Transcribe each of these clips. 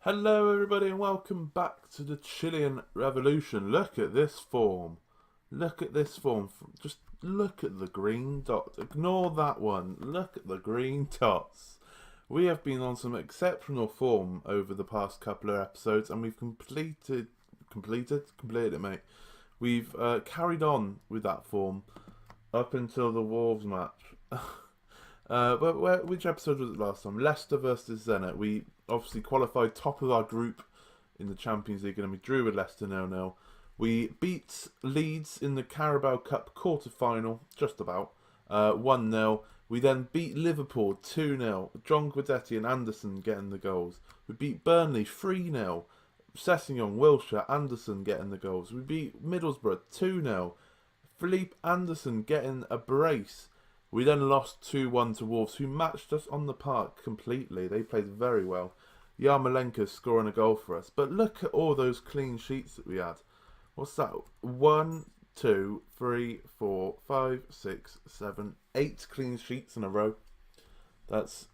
Hello, everybody, and welcome back to the Chilean Revolution. Look at this form. Look at this form. Just look at the green dots. Ignore that one. Look at the green dots. We have been on some exceptional form over the past couple of episodes, and we've completed it, mate. We've carried on with that form up until the Wolves match. Which episode was it last time? Leicester versus Zenit. We obviously qualified top of our group in the Champions League, and we drew with Leicester 0-0. We beat Leeds in the Carabao Cup quarter-final, just about, 1-0. We then beat Liverpool 2-0. John Guidetti and Anderson getting the goals. We beat Burnley 3-0. Sessegnon, Wilshere, Anderson getting the goals. We beat Middlesbrough 2-0. Philippe Anderson getting a brace. We then lost 2-1 to Wolves, who matched us on the park completely. They played very well. Yarmolenko scoring a goal for us. But look at all those clean sheets that we had. What's that? 1, 2, 3, 4, 5, 6, 7, 8 clean sheets in a row. That's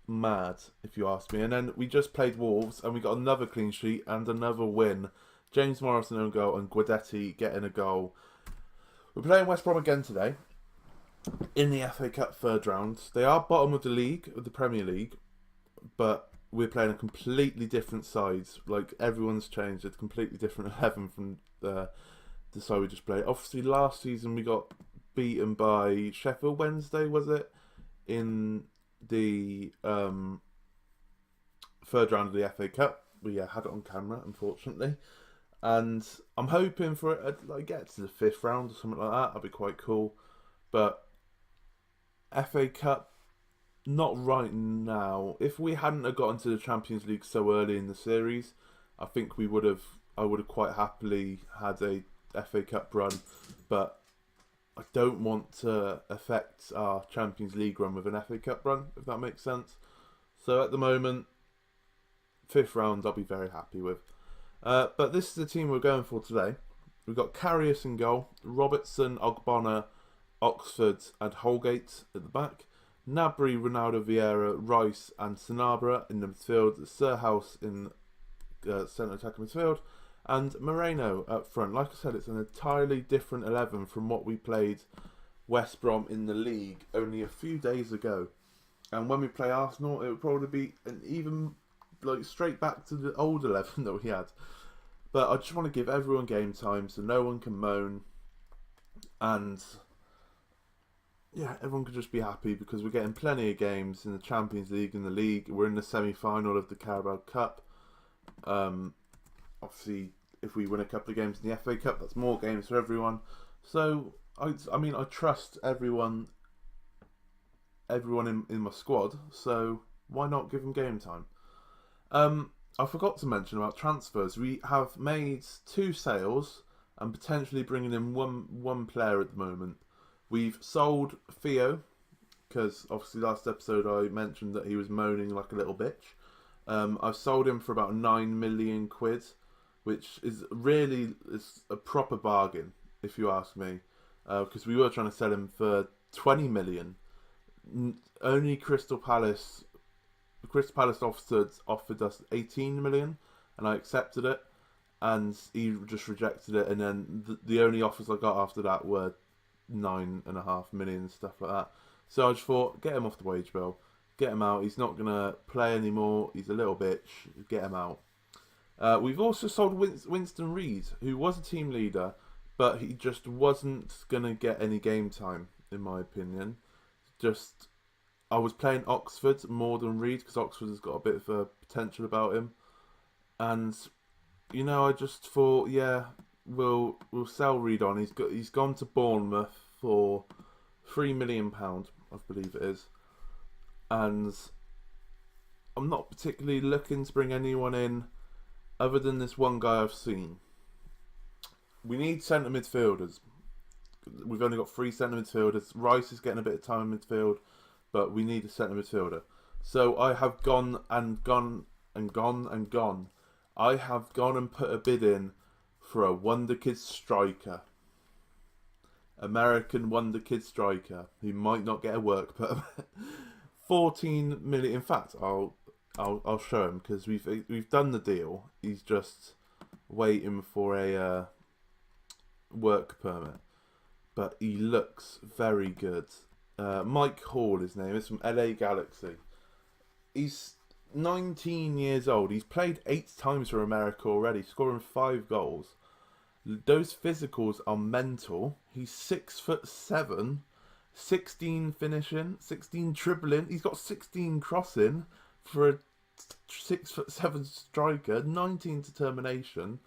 mad, if you ask me. And then we just played Wolves, and we got another clean sheet and another win. James Morrison own goal and Guidetti getting a goal. We're playing West Brom again today in the FA Cup third round. They are bottom of the league, of the Premier League, but we're playing a completely different side. Like, everyone's changed. It's a completely different 11 from the side we just played. Obviously, last season we got beaten by Sheffield Wednesday, was it? In the third round of the FA Cup. We had it on camera, unfortunately. And I'm hoping for it to get to the fifth round or something like that. That'd be quite cool. But FA Cup, not right now. If we hadn't have gotten to the Champions League so early in the series, I think I would have quite happily had a FA Cup run. But I don't want to affect our Champions League run with an FA Cup run, if that makes sense. So at the moment, fifth round I'll be very happy with. But this is the team we're going for today. We've got Karius in goal, Robertson, Ogbonna, Oxford and Holgate at the back. Nabry, Ronaldo, Vieira, Rice and Sanabria in the midfield. Sirhouse in centre attacking midfield. And Moreno up front. Like I said, it's an entirely different 11 from what we played West Brom in the league only a few days ago. And when we play Arsenal, it would probably be an even straight back to the old 11 that we had. But I just want to give everyone game time so no one can moan. And yeah, everyone could just be happy because we're getting plenty of games in the Champions League and the league. We're in the semi-final of the Carabao Cup. Obviously, if we win a couple of games in the FA Cup, that's more games for everyone. So, I trust everyone in my squad. So, why not give them game time? I forgot to mention about transfers. We have made 2 sales and potentially bringing in one player at the moment. We've sold Theo, because obviously last episode I mentioned that he was moaning like a little bitch. I've sold him for about 9 million quid, which is a proper bargain, if you ask me. Because we were trying to sell him for 20 million. Only Crystal Palace offered us 18 million, and I accepted it, and he just rejected it, and then the only offers I got after that were 9.5 million, stuff like that. So I just thought, get him off the wage bill, get him out. He's not gonna play anymore. He's a little bitch. Get him out. We've also sold Winston Reid, who was a team leader, but he just wasn't gonna get any game time, in my opinion. I was playing Oxford more than Reid because Oxford has got a bit of a potential about him, and I just thought, yeah, we'll sell Reid on. He's gone to Bournemouth for £3 million, I believe it is, and I'm not particularly looking to bring anyone in other than this one guy I've seen. We need centre midfielders. We've only got 3 centre midfielders. Rice is getting a bit of time in midfield, but we need a centre midfielder. So I have gone and gone. I have gone and put a bid in for a Wonder Kid striker. American Wonder Kid striker who might not get a work, but 14 million. In fact, I'll show him because we've done the deal. He's just waiting for a work permit, but he looks very good. Mike Hall, his name is, from LA Galaxy. He's 19 years old. He's played 8 times for America already, scoring 5 goals. Those physicals are mental. He's 6'7", 16 finishing, 16 dribbling. He's got 16 crossing for a 6'7" striker. 19 determination.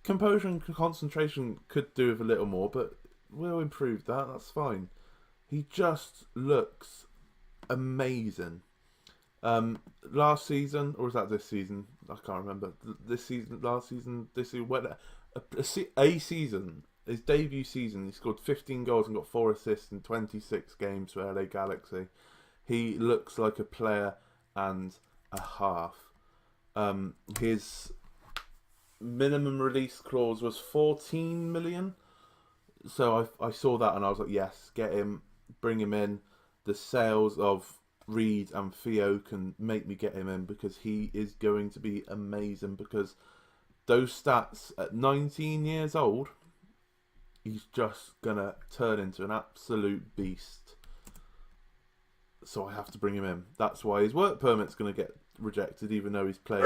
Composure and concentration could do with a little more, but we'll improve that. That's fine. He just looks amazing. Last season, or was that this season? I can't remember. This season, last season, this season, a season, his debut season, he scored 15 goals and got 4 assists in 26 games for LA Galaxy. He looks like a player and a half. His minimum release clause was 14 million. So I saw that and I was like, yes, get him, bring him in. The sales of Reed and Theo can make me get him in because he is going to be amazing, because those stats at 19 years old, he's just going to turn into an absolute beast. So I have to bring him in. That's why his work permit's going to get rejected, even though he's played.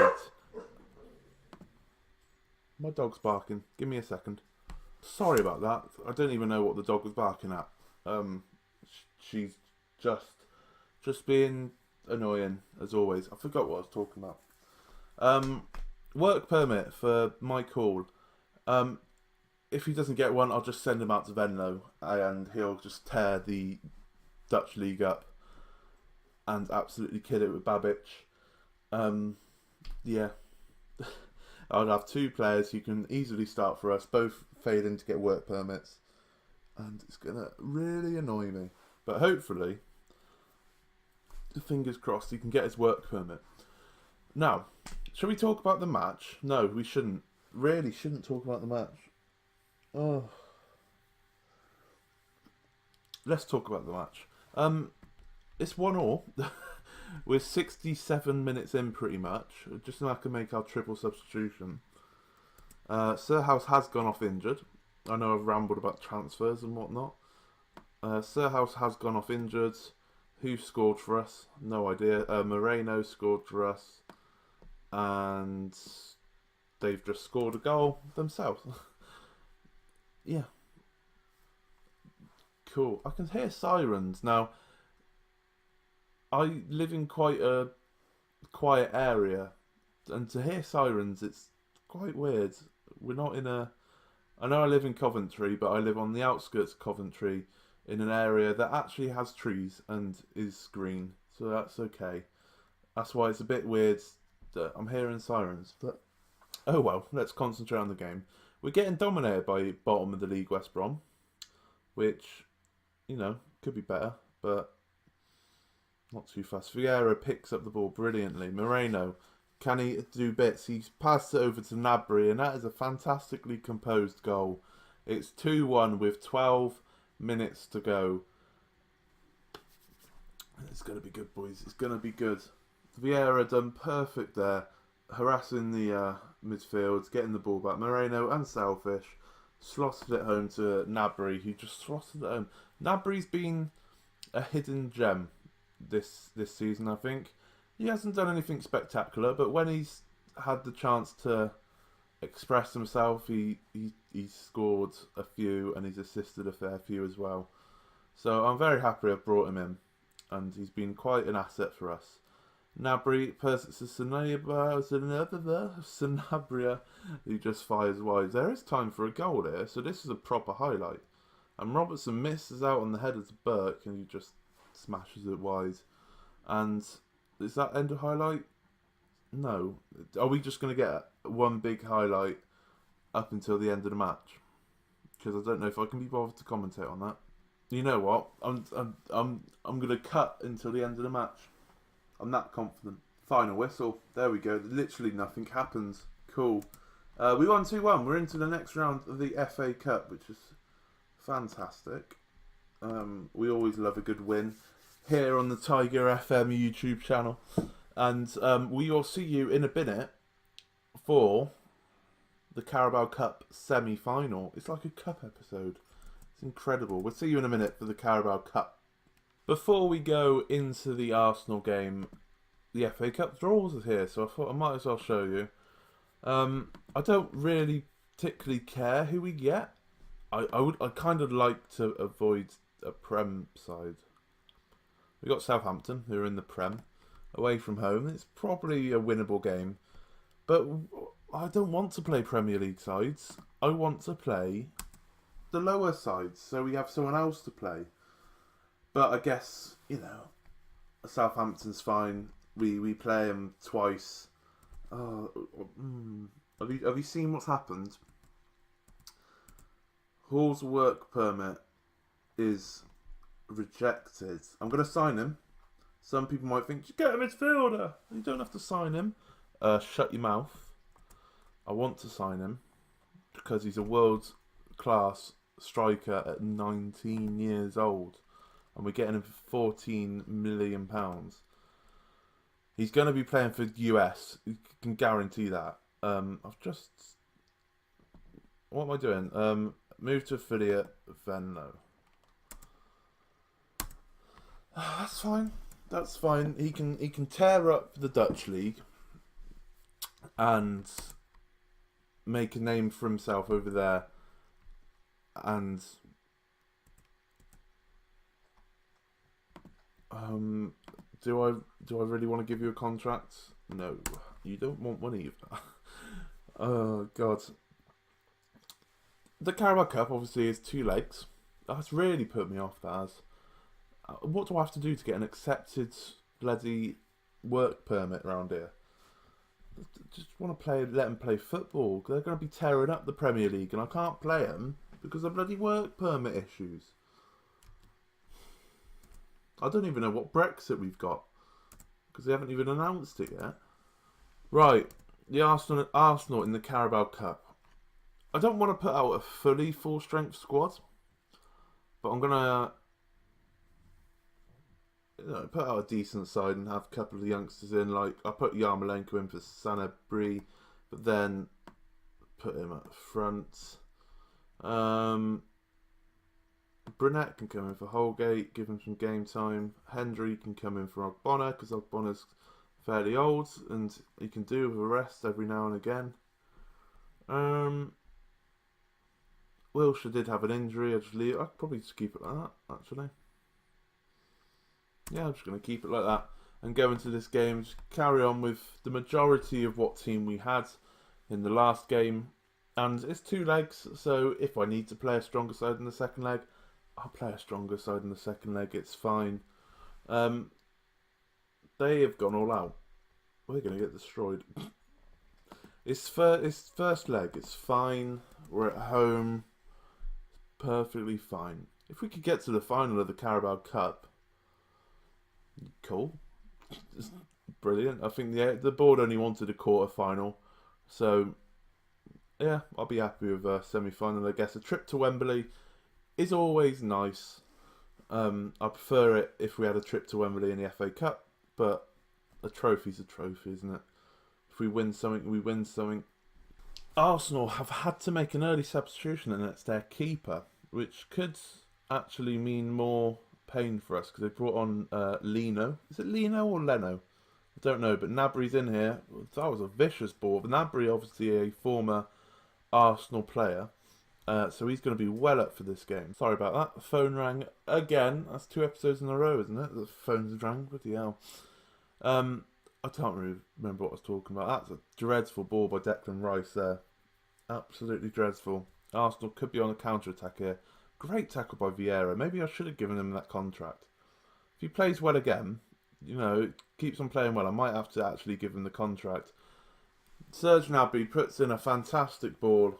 My dog's barking. Give me a second. Sorry about that. I don't even know what the dog was barking at. She's just being annoying, as always. I forgot what I was talking about. Work permit for Mike Hall. If he doesn't get one, I'll just send him out to Venlo, and he'll just tear the Dutch league up and absolutely kill it with Babic. Yeah. I'll have 2 players who can easily start for us, both failing to get work permits, and it's going to really annoy me. But hopefully, fingers crossed, he can get his work permit. Now, shall we talk about the match? No, we shouldn't. Really shouldn't talk about the match. Oh. Let's talk about the match. It's 1-1. We're 67 minutes in pretty much. Just so I can make our triple substitution. Sir House has gone off injured. I know I've rambled about transfers and whatnot. Sir House has gone off injured. Who scored for us? No idea. Moreno scored for us. And they've just scored a goal themselves. Yeah. Cool. I can hear sirens. Now, I live in quite a quiet area, and to hear sirens, it's quite weird. We're not in a... I know I live in Coventry, but I live on the outskirts of Coventry, in an area that actually has trees and is green, so that's okay. That's why it's a bit weird that I'm hearing sirens, but oh well, let's concentrate on the game. We're getting dominated by bottom of the league West Brom, which, you know, could be better, but not too fast. Vieira picks up the ball brilliantly. Moreno, can he do bits? He's passed it over to Nabry, and that is a fantastically composed goal. It's 2-1 with 12 minutes to go. It's going to be good, boys. It's going to be good. Vieira done perfect there, harassing the midfield, getting the ball back. Moreno, unselfish, slotted it home to Nabry, who just slotted it home. Nabry's been a hidden gem this season, I think. He hasn't done anything spectacular, but when he's had the chance to express himself, he's scored a few and he's assisted a fair few as well. So I'm very happy I've brought him in, and he's been quite an asset for us. Nabry, Sanabria, who just fires wide. There is time for a goal here, so this is a proper highlight. And Robertson misses out on the header to Burke, and he just smashes it wide. And is that end of highlight? No. Are we just going to get one big highlight up until the end of the match? Because I don't know if I can be bothered to commentate on that. You know what? I'm going to cut until the end of the match. I'm that confident. Final whistle. There we go. Literally nothing happens. Cool. We won 2-1. We're into the next round of the FA Cup, which is fantastic. We always love a good win here on the Tiger FM YouTube channel. And we will see you in a minute for the Carabao Cup semi-final. It's like a cup episode. It's incredible. We'll see you in a minute for the Carabao Cup. Before we go into the Arsenal game, the FA Cup draws are here, so I thought I might as well show you. I don't really particularly care who we get. I kind of like to avoid a Prem side. We got Southampton, who are in the Prem, away from home. It's probably a winnable game, but I don't want to play Premier League sides. I want to play the lower sides, so we have someone else to play. But I guess, you know, Southampton's fine. We play them twice. Have you seen what's happened? Hall's work permit is rejected. I'm going to sign him. Some people might think, you get a midfielder. You don't have to sign him. Shut your mouth. I want to sign him because he's a world-class striker at 19 years old. And we're getting him for £14 million. He's going to be playing for the US. You can guarantee that. I've just... What am I doing? Move to affiliate Venlo. That's fine. That's fine. He can tear up the Dutch league and make a name for himself over there. And do I really want to give you a contract? No, you don't want money. Oh God. The Carabao Cup obviously is 2 legs. That's really put me off, that has. What do I have to do to get an accepted bloody work permit around here? Just want to play, let them play football. They're going to be tearing up the Premier League and I can't play them because of bloody work permit issues. I don't even know what Brexit we've got because they haven't even announced it yet. Right, the Arsenal in the Carabao Cup. I don't want to put out a fully full-strength squad, but I'm going to put out a decent side and have a couple of the youngsters in. Like, I put Yarmolenko in for Sanabria, but then put him up front. Brunette can come in for Holgate, give him some game time. Hendry can come in for Ogbonna, because Ogbonna's fairly old, and he can do with a rest every now and again. Wilshere did have an injury. I'd probably just keep it like that, actually. Yeah, I'm just going to keep it like that and go into this game. Just carry on with the majority of what team we had in the last game. And it's 2 legs, so if I need to play a stronger side in the second leg, I'll play a stronger side in the second leg. It's fine. They have gone all out. We're going to get destroyed. It's first leg. It's fine. We're at home. Perfectly fine. If we could get to the final of the Carabao Cup, cool. Brilliant. I think the board only wanted a quarter final, so yeah, I'll be happy with a semi-final. I guess a trip to Wembley is always nice. I prefer it if we had a trip to Wembley in the FA Cup, but a trophy's a trophy, isn't it? If we win something, we win something. Arsenal have had to make an early substitution, and it's their keeper, which could actually mean more pain for us because they brought on Leno. Is it Leno or Leno? I don't know, but Gnabry's in here. That was a vicious ball. Gnabry, obviously a former Arsenal player, so he's going to be well up for this game. Sorry about that. The phone rang again. That's 2 episodes in a row, isn't it? The phone's rang. Bloody hell. I can't really remember what I was talking about. That's a dreadful ball by Declan Rice there. Absolutely dreadful. Arsenal could be on a counter-attack here. Great tackle by Vieira. Maybe I should have given him that contract. If he plays well again, you know, keeps on playing well, I might have to actually give him the contract. Serge Gnabry puts in a fantastic ball.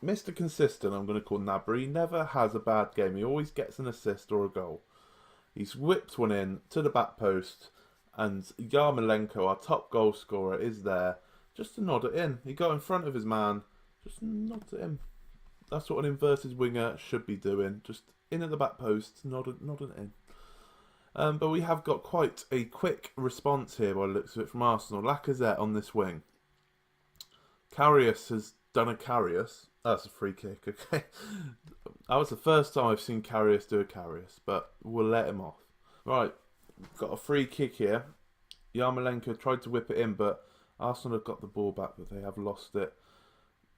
Mr. Consistent, I'm going to call Gnabry. He never has a bad game. He always gets an assist or a goal. He's whipped one in to the back post. And Yarmolenko, our top goal scorer, is there just to nod it in. He got in front of his man, just nod it in. That's what an inverted winger should be doing. Just in at the back post, nod it in. But we have got quite a quick response here by the looks of it from Arsenal. Lacazette on this wing. Karius has done a Karius. That's a free kick, okay. That was the first time I've seen Karius do a Karius, but we'll let him off. Right, got a free kick here. Yarmolenko tried to whip it in, but Arsenal have got the ball back, but they have lost it.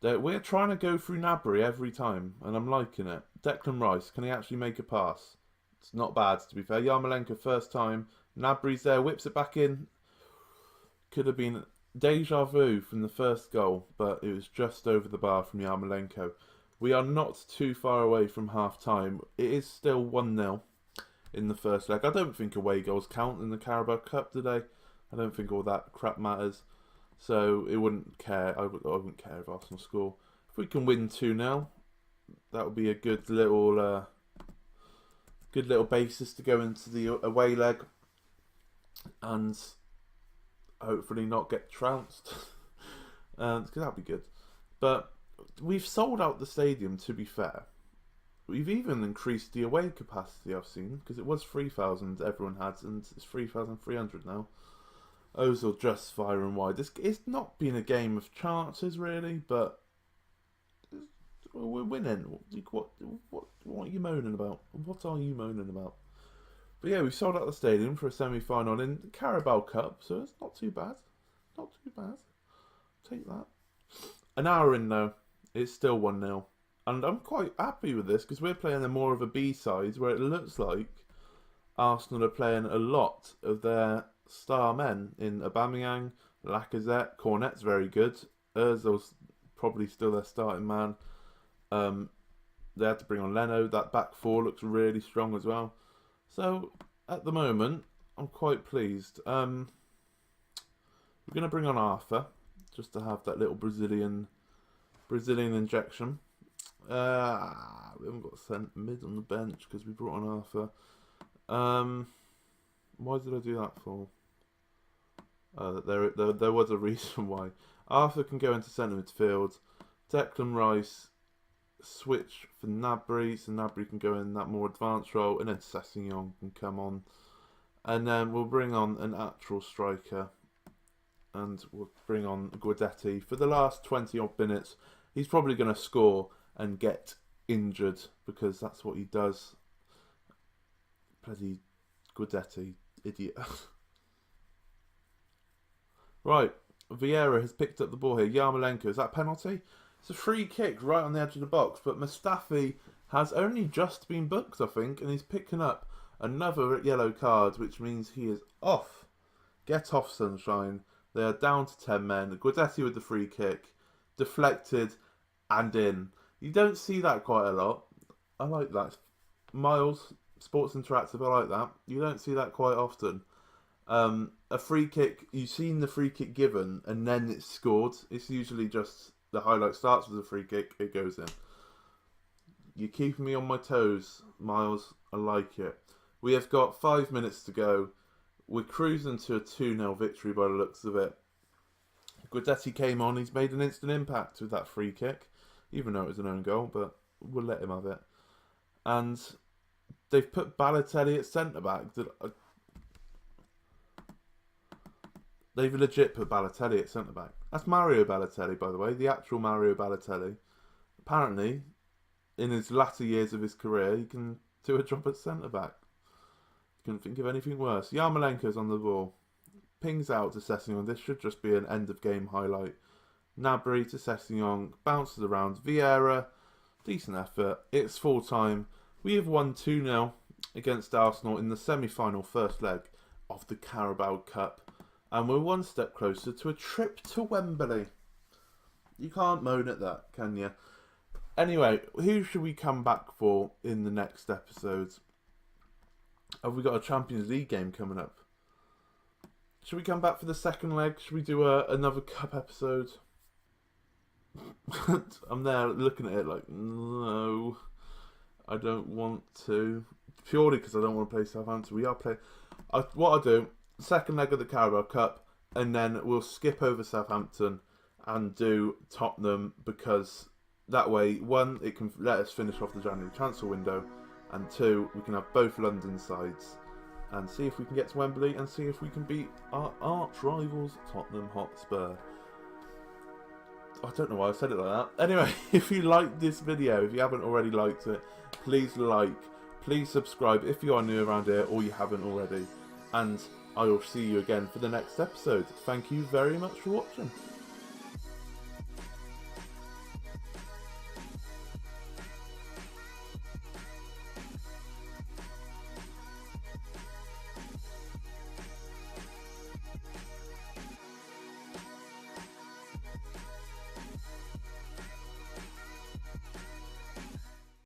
We're trying to go through Gnabry every time, and I'm liking it. Declan Rice, can he actually make a pass? It's not bad, to be fair. Yarmolenko, first time. Gnabry's there, whips it back in. Could have been deja vu from the first goal, but it was just over the bar from Yarmolenko. We are not too far away from half-time. It is still 1-0 in the first leg. I don't think away goals count in the Carabao Cup today. I don't think all that crap matters. So it wouldn't care. I wouldn't care if Arsenal score. If we can win 2-0, that would be a good little basis to go into the away leg, and hopefully not get trounced. Because that'd be good. But we've sold out the stadium. To be fair, we've even increased the away capacity. I've seen, because it was 3,000 everyone had, and it's 3,300 now. Ozil just firing wide. It's not been a game of chances really, but we're winning. What are you moaning about? What are you moaning about? But yeah, we sold out the stadium for a semi-final in the Carabao Cup, so it's not too bad. Not too bad. Take that. An hour in though, it's still 1-0. And I'm quite happy with this, because we're playing more of a B-side, where it looks like Arsenal are playing a lot of their star men in Aubameyang, Lacazette. Cornet's very good. Ozil's probably still their starting man. They had to bring on Leno. That back four looks really strong as well. So at the moment, I'm quite pleased. We're going to bring on Arthur just to have that little Brazilian injection. We haven't got sent mid on the bench because we brought on Arthur. Why did I do that for? There was a reason why. Arthur can go into centre midfield. Declan Rice switch for Gnabry, so Gnabry can go in that more advanced role, and then Sessegnon can come on. And then we'll bring on an actual striker, and we'll bring on Guidetti. For the last 20 odd minutes, he's probably going to score and get injured, because that's what he does. Bloody Guidetti, idiot. Right, Vieira has picked up the ball here. Yarmolenko, is that penalty? It's a free kick right on the edge of the box, but Mustafi has only just been booked, I think, and he's picking up another yellow card, which means he is off. Get off, sunshine. They are down to 10 men. Guidetti with the free kick, deflected and in. You don't see that quite a lot. I like that. Miles, Sports Interactive, I like that. You don't see that quite often. A free kick, you've seen the free kick given and then it's scored. It's usually just the highlight starts with a free kick, it goes in. You're keeping me on my toes, Miles. I like it. We have got 5 minutes to go. We're cruising to a 2-0 victory by the looks of it. Guidetti came on. He's made an instant impact with that free kick, even though it was an own goal, but we'll let him have it. And they've put Balotelli at centre-back. They've legit put Balotelli at centre-back. That's Mario Balotelli, by the way, the actual Mario Balotelli. Apparently, in his latter years of his career, he can do a job at centre-back. Couldn't think of anything worse. Yarmolenko's on the ball. Pings out to Sessegnon. This should just be an end-of-game highlight. Gnabry to Sessegnon. Bounces around. Vieira. Decent effort. It's full time. We have won 2-0 against Arsenal in the semi-final first leg of the Carabao Cup. And we're one step closer to a trip to Wembley. You can't moan at that, can you? Anyway, who should we come back for in the next episode? Have we got a Champions League game coming up? Should we come back for the second leg? Should we do another cup episode? I'm there looking at it like, no, I don't want to. Purely because I don't want to play Southampton. We are playing. What I'll do, second leg of the Carabao Cup, and then we'll skip over Southampton and do Tottenham, because that way, one, it can let us finish off the January transfer window, and two, we can have both London sides and see if we can get to Wembley and see if we can beat our arch rivals Tottenham Hotspur. I don't know why I said it like that. Anyway, if you liked this video, if you haven't already liked it, please like, please subscribe if you are new around here or you haven't already. And I will see you again for the next episode. Thank you very much for watching.